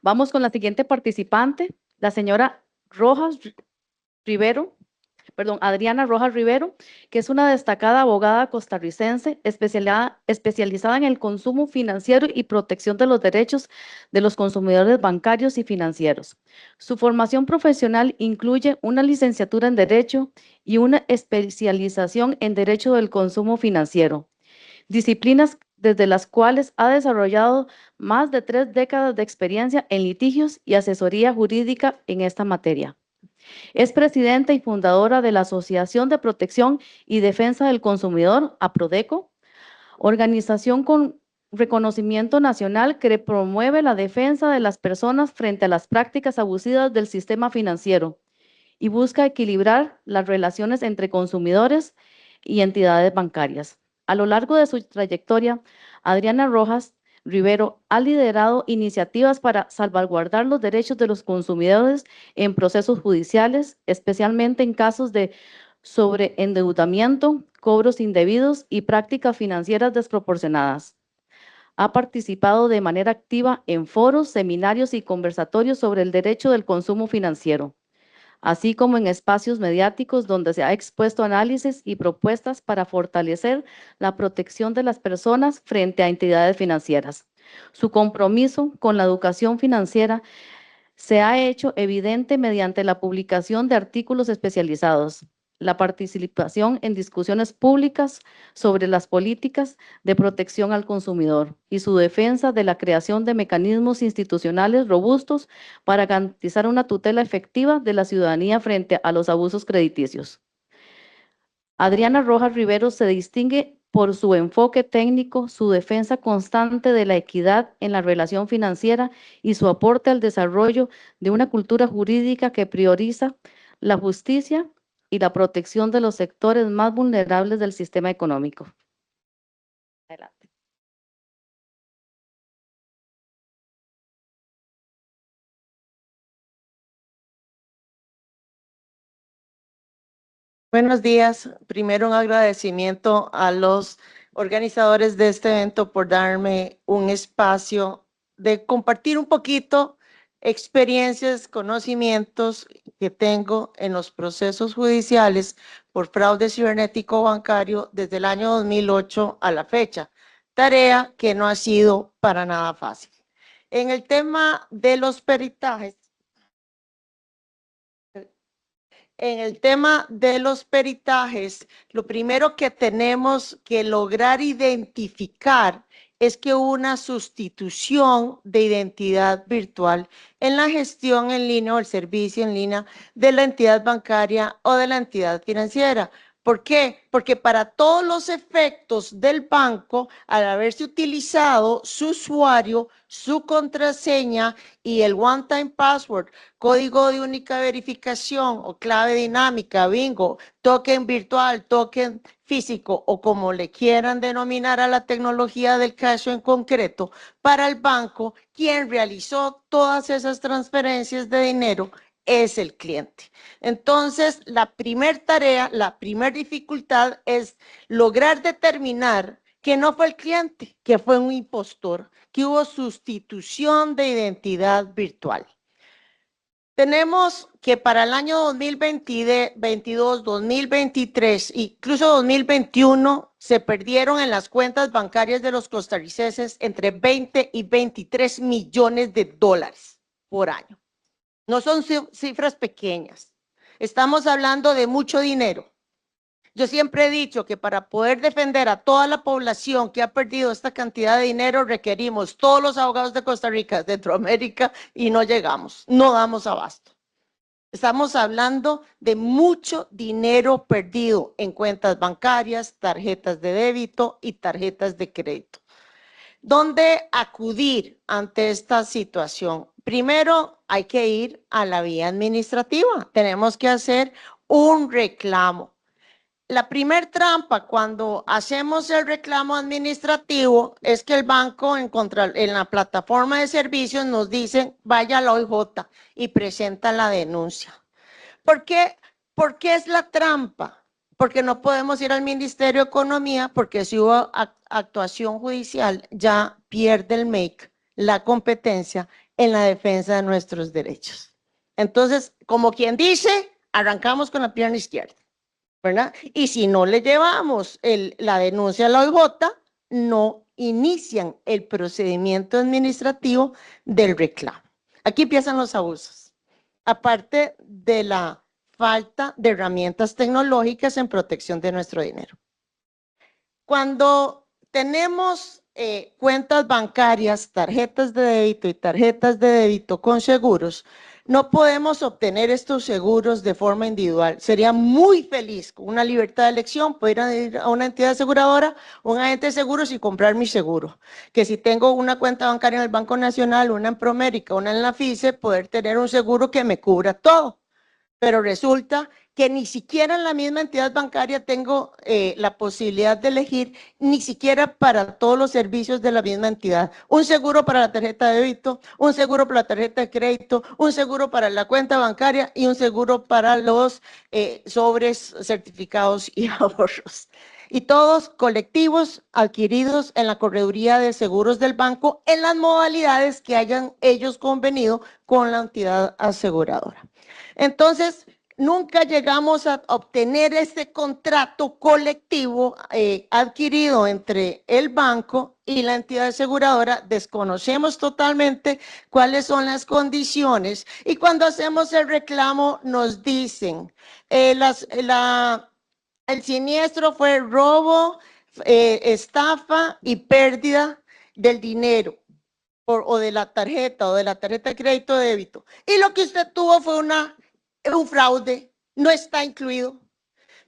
Vamos con la siguiente participante, la señora Rojas Rivero. Adriana Rojas Rivero, que es una destacada abogada costarricense especializada en el consumo financiero y protección de los derechos de los consumidores bancarios y financieros. Su formación profesional incluye una licenciatura en Derecho y una especialización en Derecho del Consumo Financiero, disciplinas desde las cuales ha desarrollado más de 3 décadas de experiencia en litigios y asesoría jurídica en esta materia. Es presidenta y fundadora de la Asociación de Protección y Defensa del Consumidor, APRODECO, organización con reconocimiento nacional que promueve la defensa de las personas frente a las prácticas abusivas del sistema financiero y busca equilibrar las relaciones entre consumidores y entidades bancarias. A lo largo de su trayectoria, Adriana Rojas Rivero ha liderado iniciativas para salvaguardar los derechos de los consumidores en procesos judiciales, especialmente en casos de sobreendeudamiento, cobros indebidos y prácticas financieras desproporcionadas. Ha participado de manera activa en foros, seminarios y conversatorios sobre el derecho del consumo financiero, así como en espacios mediáticos donde se ha expuesto análisis y propuestas para fortalecer la protección de las personas frente a entidades financieras. Su compromiso con la educación financiera se ha hecho evidente mediante la publicación de artículos especializados, la participación en discusiones públicas sobre las políticas de protección al consumidor y su defensa de la creación de mecanismos institucionales robustos para garantizar una tutela efectiva de la ciudadanía frente a los abusos crediticios. Adriana Rojas Rivero se distingue por su enfoque técnico, su defensa constante de la equidad en la relación financiera y su aporte al desarrollo de una cultura jurídica que prioriza la justicia y la protección de los sectores más vulnerables del sistema económico. Adelante. Buenos días. Primero un agradecimiento a los organizadores de este evento por darme un espacio de compartir un poquito experiencias, conocimientos que tengo en los procesos judiciales por fraude cibernético bancario desde el año 2008 a la fecha, tarea que no ha sido para nada fácil. En el tema de los peritajes, lo primero que tenemos que lograr identificar es que hubo una sustitución de identidad virtual en la gestión en línea o el servicio en línea de la entidad bancaria o de la entidad financiera. ¿Por qué? Porque para todos los efectos del banco, al haberse utilizado su usuario, su contraseña y el one-time password, código de única verificación o clave dinámica, bingo, token virtual, token físico o como le quieran denominar a la tecnología del caso en concreto, para el banco, quien realizó todas esas transferencias de dinero es el cliente. Entonces, la primera tarea, la primera dificultad es lograr determinar que no fue el cliente, que fue un impostor, que hubo sustitución de identidad virtual. Tenemos que para el año 2022, 2023, incluso 2021, se perdieron en las cuentas bancarias de los costarricenses entre 20 y 23 millones de dólares por año. No son cifras pequeñas. Estamos hablando de mucho dinero. Yo siempre he dicho que para poder defender a toda la población que ha perdido esta cantidad de dinero, requerimos todos los abogados de Costa Rica, Centroamérica, y no llegamos, no damos abasto. Estamos hablando de mucho dinero perdido en cuentas bancarias, tarjetas de débito y tarjetas de crédito. ¿Dónde acudir ante esta situación? Primero, hay que ir a la vía administrativa. Tenemos que hacer un reclamo. La primer trampa cuando hacemos el reclamo administrativo es que el banco en la plataforma de servicios nos dice vaya a la OIJ y presenta la denuncia. ¿Por qué es la trampa? Porque no podemos ir al Ministerio de Economía porque si hubo actuación judicial ya pierde el MEIC la competencia en la defensa de nuestros derechos. Entonces, como quien dice, arrancamos con la pierna izquierda, ¿verdad? Y si no le llevamos la denuncia a la OIJ, no inician el procedimiento administrativo del reclamo. Aquí empiezan los abusos, aparte de la falta de herramientas tecnológicas en protección de nuestro dinero. Cuando tenemos cuentas bancarias, tarjetas de débito y tarjetas de débito con seguros, no podemos obtener estos seguros de forma individual. Sería muy feliz con una libertad de elección poder ir a una entidad aseguradora, un agente de seguros y comprar mi seguro. Que si tengo una cuenta bancaria en el Banco Nacional, una en Promérica, una en la FICE, poder tener un seguro que me cubra todo. Pero resulta que ni siquiera en la misma entidad bancaria tengo la posibilidad de elegir, ni siquiera para todos los servicios de la misma entidad. Un seguro para la tarjeta de débito, un seguro para la tarjeta de crédito, un seguro para la cuenta bancaria y un seguro para los sobres, certificados y ahorros. Y todos colectivos adquiridos en la correduría de seguros del banco en las modalidades que hayan ellos convenido con la entidad aseguradora. Entonces, nunca llegamos a obtener este contrato colectivo adquirido entre el banco y la entidad aseguradora. Desconocemos totalmente cuáles son las condiciones y cuando hacemos el reclamo nos dicen el siniestro fue robo, estafa y pérdida del dinero. O de la tarjeta de crédito o débito. Y lo que usted tuvo fue un fraude, no está incluido.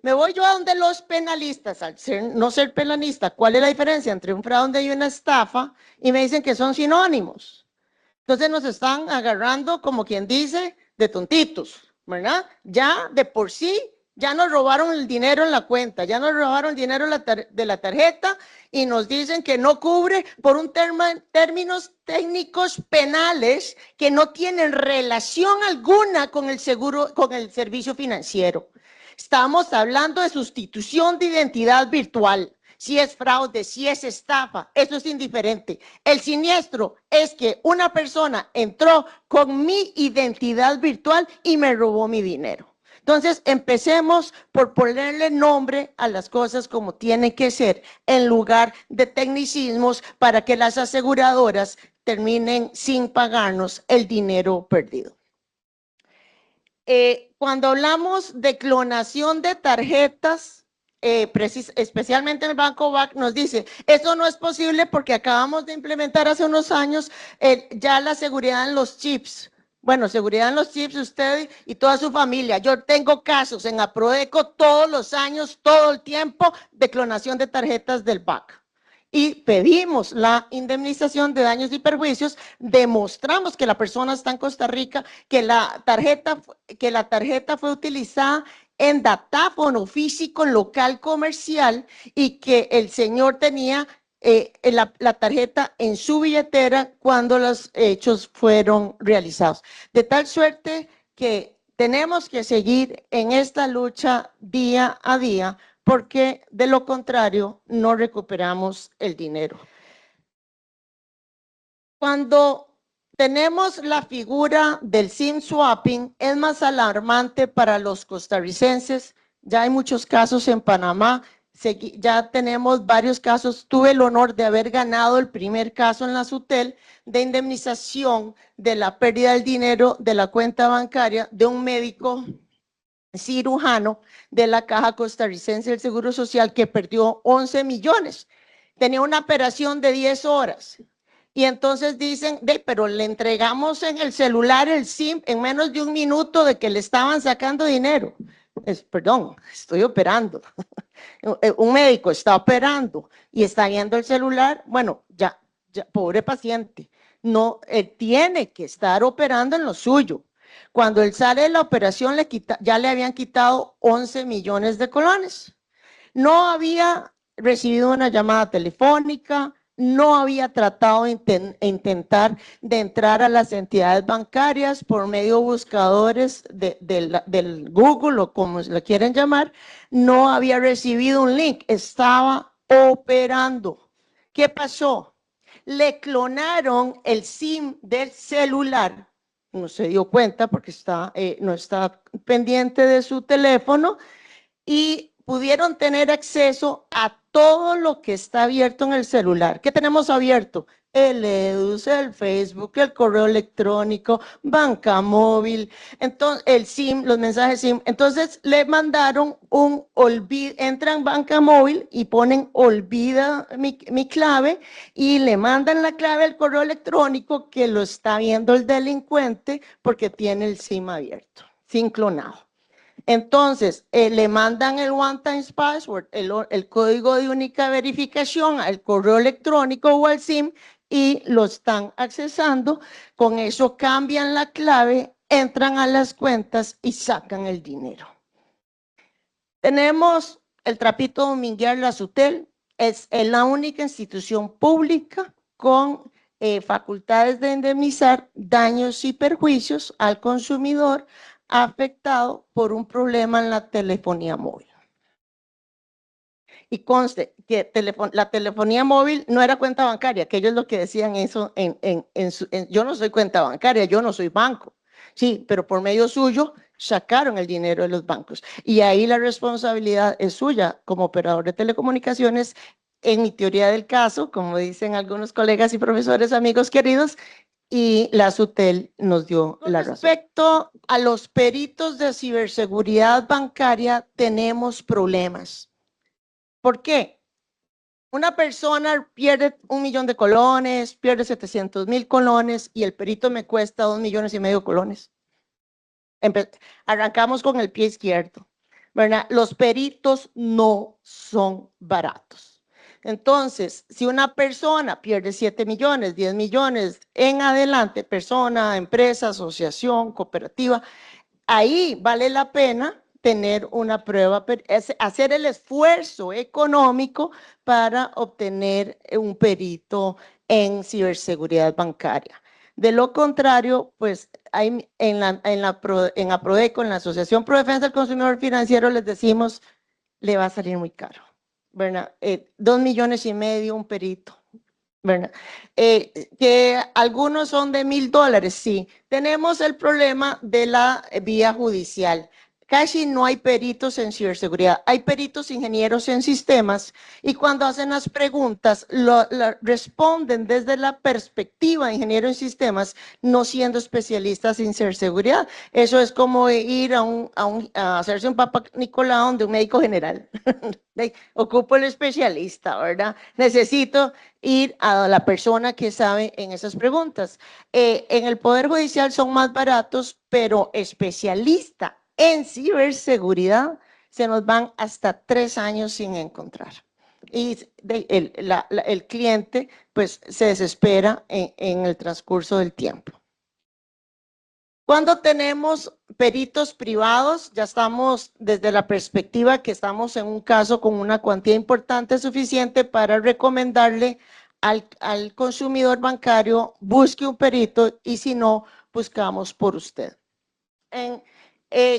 Me voy yo a donde los penalistas, al no ser penalista, ¿cuál es la diferencia entre un fraude y una estafa? Y me dicen que son sinónimos. Entonces nos están agarrando, como quien dice, de tontitos, ¿verdad? Ya de por sí, ya nos robaron el dinero en la cuenta, ya nos robaron el dinero de la tarjeta y nos dicen que no cubre por términos técnicos penales que no tienen relación alguna con el seguro, con el servicio financiero. Estamos hablando de sustitución de identidad virtual. Si es fraude, si es estafa, eso es indiferente. El siniestro es que una persona entró con mi identidad virtual y me robó mi dinero. Entonces, empecemos por ponerle nombre a las cosas como tienen que ser, en lugar de tecnicismos para que las aseguradoras terminen sin pagarnos el dinero perdido. Cuando hablamos de clonación de tarjetas, especialmente el Banco BAC nos dice, eso no es posible porque acabamos de implementar hace unos años ya la seguridad en los chips. Bueno, seguridad en los chips, usted y toda su familia. Yo tengo casos en Aprodeco todos los años, todo el tiempo, de clonación de tarjetas del BAC. Y pedimos la indemnización de daños y perjuicios, demostramos que la persona está en Costa Rica, que la tarjeta fue utilizada en datáfono físico local comercial y que el señor tenía la tarjeta en su billetera cuando los hechos fueron realizados. De tal suerte que tenemos que seguir en esta lucha día a día, porque de lo contrario no recuperamos el dinero. Cuando tenemos la figura del SIM swapping, es más alarmante para los costarricenses. Ya hay muchos casos en Panamá, ya tenemos varios casos. Tuve el honor de haber ganado el primer caso en la SUTEL de indemnización de la pérdida del dinero de la cuenta bancaria de un médico cirujano de la Caja Costarricense del Seguro Social que perdió 11 millones. Tenía una operación de 10 horas. Y entonces dicen, pero le entregamos en el celular el SIM en menos de un minuto de que le estaban sacando dinero. Perdón, estoy operando. Un médico está operando y está viendo el celular. Bueno, ya pobre paciente. No, él tiene que estar operando en lo suyo. Cuando él sale de la operación, ya le habían quitado 11 millones de colones. No había recibido una llamada telefónica, no había tratado de intentar de entrar a las entidades bancarias por medio de buscadores del Google o como lo quieren llamar, no había recibido un link, estaba operando. ¿Qué pasó? le clonaron el SIM del celular. No se dio cuenta porque no está pendiente de su teléfono y pudieron tener acceso a todo lo que está abierto en el celular. ¿Qué tenemos abierto? El EDUS, el Facebook, el correo electrónico, banca móvil, entonces el SIM, los mensajes SIM. Entonces le mandaron entran en banca móvil y ponen olvida mi clave y le mandan la clave al correo electrónico que lo está viendo el delincuente porque tiene el SIM abierto, sin clonado. Entonces, le mandan el one time password, el código de única verificación al correo electrónico o al SIM y lo están accesando. Con eso cambian la clave, entran a las cuentas y sacan el dinero. Tenemos el Trapito Dominguear La Sutel, es la única institución pública con facultades de indemnizar daños y perjuicios al consumidor afectado por un problema en la telefonía móvil. Y conste que la telefonía móvil no era cuenta bancaria, que ellos lo que decían eso yo no soy cuenta bancaria, yo no soy banco. Sí, pero por medio suyo sacaron el dinero de los bancos. Y ahí la responsabilidad es suya como operador de telecomunicaciones. En mi teoría del caso, como dicen algunos colegas y profesores, amigos queridos, y la SUTEL nos dio la razón. Respecto a los peritos de ciberseguridad bancaria, tenemos problemas. ¿Por qué? Una persona pierde 1 millón de colones, pierde 700,000 colones y el perito me cuesta 2,5 millones de colones. Arrancamos con el pie izquierdo, ¿verdad? Los peritos no son baratos. Entonces, si una persona pierde 7 millones, 10 millones en adelante, persona, empresa, asociación, cooperativa, ahí vale la pena tener una prueba, hacer el esfuerzo económico para obtener un perito en ciberseguridad bancaria. De lo contrario, pues hay en APRODECO, en la Asociación Pro Defensa del Consumidor Financiero, les decimos, le va a salir muy caro, ¿verdad? 2,5 millones, un perito, ¿verdad? Que algunos son de $1,000, sí. Tenemos el problema de la vía judicial. Casi no hay peritos en ciberseguridad, hay peritos ingenieros en sistemas y cuando hacen las preguntas responden desde la perspectiva de ingeniero en sistemas, no siendo especialistas en ciberseguridad. Eso es como ir a hacerse un Papa Nicolau de un médico general. Ocupo el especialista, ¿verdad? Necesito ir a la persona que sabe en esas preguntas. En el Poder Judicial son más baratos, pero especialista en ciberseguridad se nos van hasta 3 años sin encontrar. Y el cliente pues se desespera en el transcurso del tiempo. Cuando tenemos peritos privados, ya estamos desde la perspectiva que estamos en un caso con una cuantía importante suficiente para recomendarle al consumidor bancario, busque un perito y si no, buscamos por usted.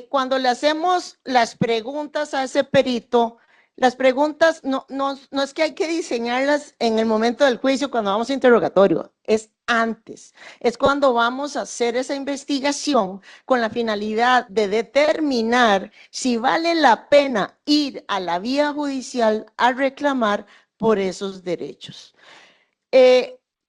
Cuando le hacemos las preguntas a ese perito, las preguntas no es que hay que diseñarlas en el momento del juicio cuando vamos a interrogatorio, es antes, es cuando vamos a hacer esa investigación con la finalidad de determinar si vale la pena ir a la vía judicial a reclamar por esos derechos.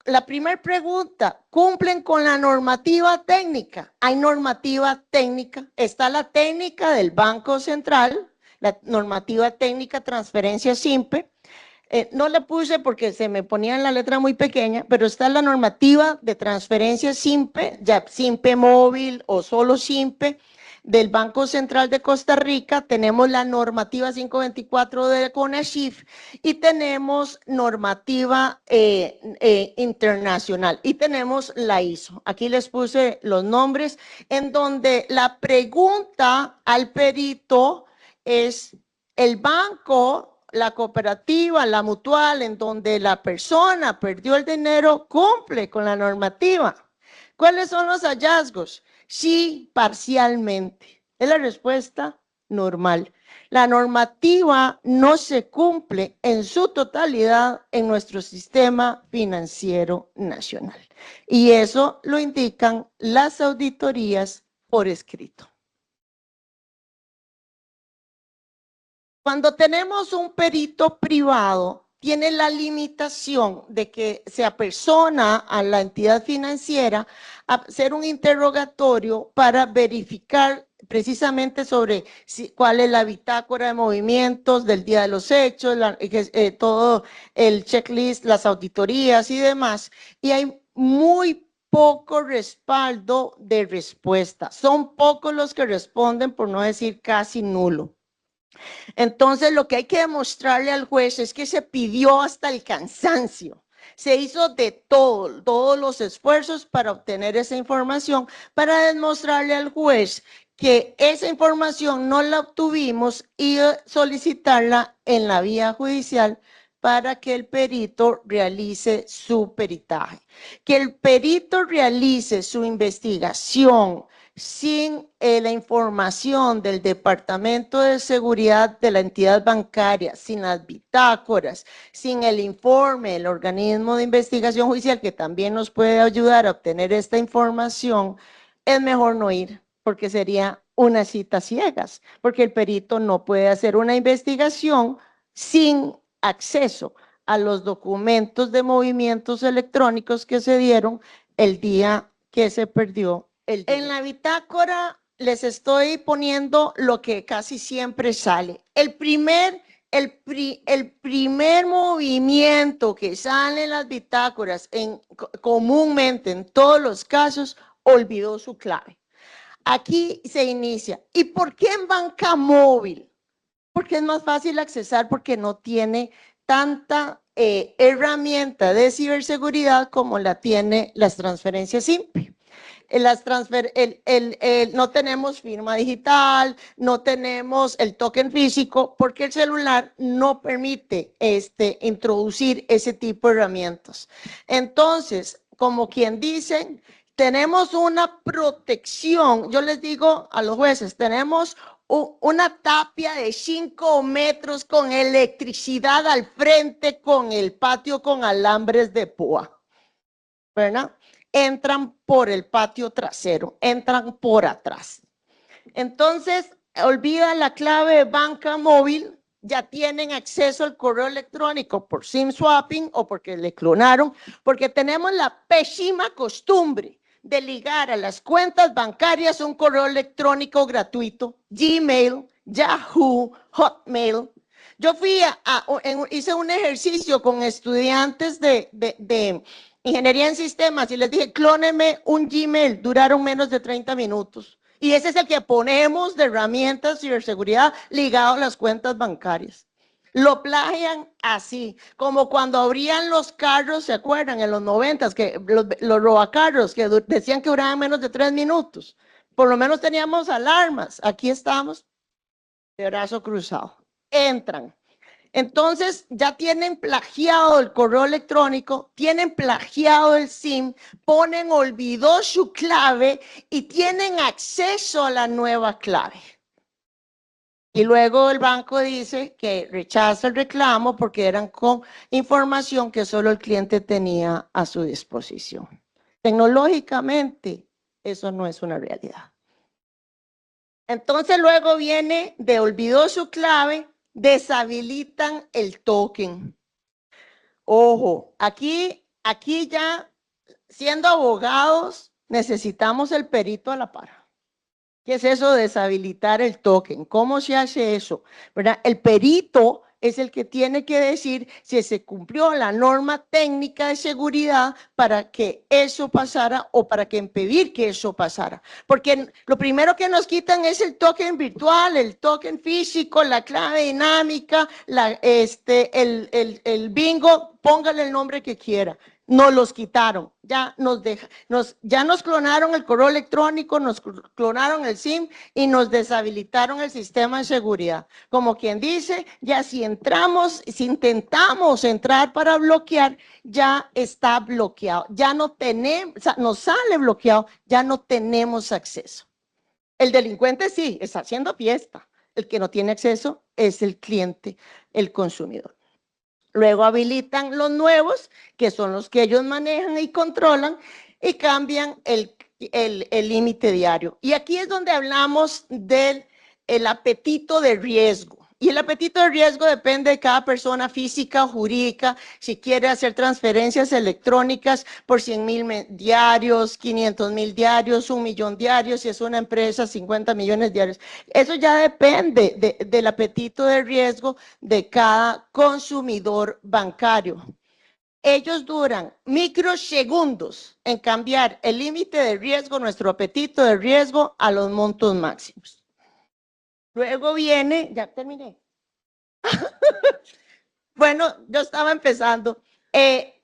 La primera pregunta, ¿cumplen con la normativa técnica? Hay normativa técnica, está la técnica del Banco Central, la normativa técnica transferencia SIMPE, no la puse porque se me ponía en la letra muy pequeña, pero está la normativa de transferencia SIMPE, ya SIMPE móvil o solo SIMPE, del Banco Central de Costa Rica, tenemos la normativa 524 de CONACYF y tenemos normativa internacional y tenemos la ISO. Aquí les puse los nombres en donde la pregunta al perito es el banco, la cooperativa, la mutual, en donde la persona perdió el dinero, cumple con la normativa. ¿Cuáles son los hallazgos? Sí, parcialmente. Es la respuesta normal. La normativa no se cumple en su totalidad en nuestro sistema financiero nacional. Y eso lo indican las auditorías por escrito. Cuando tenemos un perito privado, tiene la limitación de que se apersona a la entidad financiera a hacer un interrogatorio para verificar precisamente sobre cuál es la bitácora de movimientos del día de los hechos, todo el checklist, las auditorías y demás. Y hay muy poco respaldo de respuesta. Son pocos los que responden, por no decir casi nulo. Entonces, lo que hay que demostrarle al juez es que se pidió hasta el cansancio. Se hizo de todos los esfuerzos para obtener esa información, para demostrarle al juez que esa información no la obtuvimos y solicitarla en la vía judicial para que el perito realice su peritaje. Que el perito realice su investigación sin la información del Departamento de Seguridad de la entidad bancaria, sin las bitácoras, sin el informe del organismo de investigación judicial que también nos puede ayudar a obtener esta información, es mejor no ir, porque sería una cita ciegas, porque el perito no puede hacer una investigación sin acceso a los documentos de movimientos electrónicos que se dieron el día que se perdió el dinero. En la bitácora les estoy poniendo lo que casi siempre sale. El primer movimiento que sale en las bitácoras comúnmente en todos los casos, olvidó su clave. Aquí se inicia. ¿Y por qué en banca móvil? Porque es más fácil accesar, porque no tiene tanta herramienta de ciberseguridad como la tiene las transferencias simple. No tenemos firma digital, no tenemos el token físico, porque el celular no permite introducir ese tipo de herramientas. Entonces, como quien dice, tenemos una protección. Yo les digo a los jueces, tenemos una tapia de 5 metros con electricidad al frente, con el patio con alambres de púa, ¿verdad? Entran por el patio trasero, entran por atrás. Entonces, olvida la clave de banca móvil, ya tienen acceso al correo electrónico por SIM swapping o porque le clonaron, porque tenemos la pésima costumbre de ligar a las cuentas bancarias un correo electrónico gratuito, Gmail, Yahoo, Hotmail. Yo hice un ejercicio con estudiantes de Ingeniería en Sistemas y les dije, clónenme un Gmail, duraron menos de 30 minutos. Y ese es el que ponemos de herramientas de ciberseguridad ligado a las cuentas bancarias. Lo plagian así, como cuando abrían los carros, ¿se acuerdan? En los 90s, que los robacarros que decían que duraban menos de 3 minutos. Por lo menos teníamos alarmas. Aquí estamos de brazo cruzado. Entran. Entonces ya tienen plagiado el correo electrónico, tienen plagiado el SIM, olvidó su clave y tienen acceso a la nueva clave. Y luego el banco dice que rechaza el reclamo porque eran con información que solo el cliente tenía a su disposición. Tecnológicamente, eso no es una realidad. Entonces luego viene de olvidó su clave, deshabilitan el token. Ojo, aquí ya siendo abogados necesitamos el perito a la par. ¿Qué es eso de deshabilitar el token? ¿Cómo se hace eso? ¿Verdad? El perito es el que tiene que decir si se cumplió la norma técnica de seguridad para que eso pasara o para que impedir que eso pasara. Porque lo primero que nos quitan es el token virtual, el token físico, la clave dinámica, el bingo, póngale el nombre que quiera. Nos los quitaron, ya nos clonaron el correo electrónico, nos clonaron el SIM y nos deshabilitaron el sistema de seguridad. Como quien dice, ya si intentamos entrar para bloquear, ya está bloqueado, ya no tenemos, nos sale bloqueado, ya no tenemos acceso. El delincuente sí, está haciendo fiesta. El que no tiene acceso es el cliente, el consumidor. Luego habilitan los nuevos, que son los que ellos manejan y controlan, y cambian el límite diario. Y aquí es donde hablamos del apetito de riesgo. Y el apetito de riesgo depende de cada persona física o jurídica, si quiere hacer transferencias electrónicas por 100,000 diarios, 500,000 diarios, 1,000,000 diarios, si es una empresa, 50 millones diarios. Eso ya depende del apetito de riesgo de cada consumidor bancario. Ellos duran microsegundos en cambiar el límite de riesgo, nuestro apetito de riesgo, a los montos máximos. Luego viene, ya terminé. Bueno, yo estaba empezando.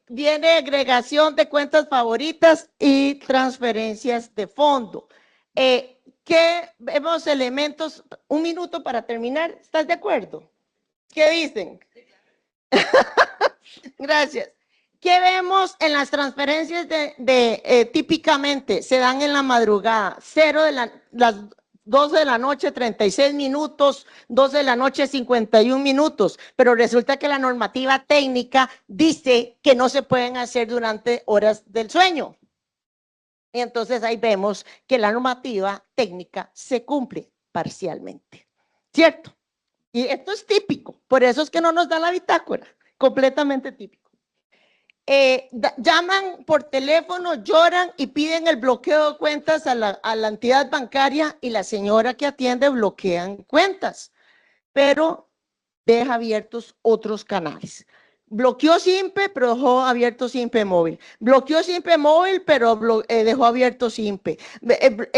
Viene agregación de cuentas favoritas y transferencias de fondo. ¿Qué vemos elementos? Un minuto para terminar. ¿Estás de acuerdo? ¿Qué dicen? Gracias. ¿Qué vemos en las transferencias típicamente? Se dan en la madrugada, las 12 de la noche, 36 minutos, 12 de la noche, 51 minutos, pero resulta que la normativa técnica dice que no se pueden hacer durante horas del sueño. Y entonces ahí vemos que la normativa técnica se cumple parcialmente, ¿cierto? Y esto es típico, por eso es que no nos da la bitácora, completamente típico. Llaman por teléfono, lloran y piden el bloqueo de cuentas a la entidad bancaria y la señora que atiende bloquean cuentas, pero deja abiertos otros canales. Bloqueó SIMPE, pero dejó abierto SIMPE móvil. Bloqueó SIMPE móvil, pero dejó abierto SIMPE.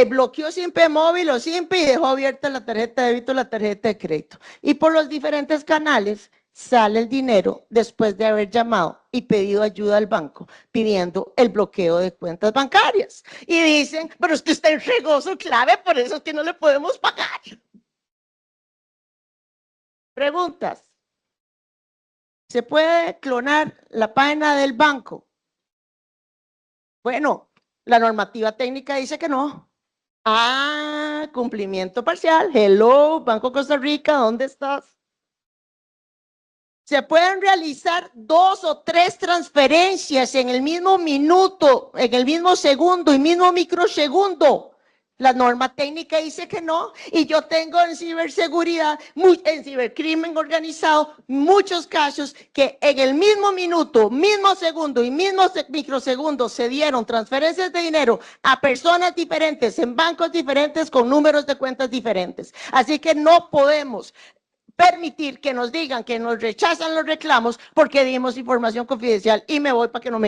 Bloqueó SIMPE móvil o SIMPE y dejó abierta la tarjeta de débito, la tarjeta de crédito. Y por los diferentes canales sale el dinero después de haber llamado y pedido ayuda al banco, pidiendo el bloqueo de cuentas bancarias. Y dicen, pero es que usted entregó su clave, por eso es que no le podemos pagar. Preguntas. ¿Se puede clonar la página del banco? Bueno, la normativa técnica dice que no. Ah, cumplimiento parcial. Hello, Banco Costa Rica, ¿dónde estás? Se pueden realizar 2 o 3 transferencias en el mismo minuto, en el mismo segundo y mismo microsegundo. La norma técnica dice que no, y yo tengo en ciberseguridad, en cibercrimen organizado, muchos casos que en el mismo minuto, mismo segundo y mismo microsegundo se dieron transferencias de dinero a personas diferentes, en bancos diferentes, con números de cuentas diferentes. Así que no podemos permitir que nos digan que nos rechazan los reclamos porque dimos información confidencial, y me voy para que no me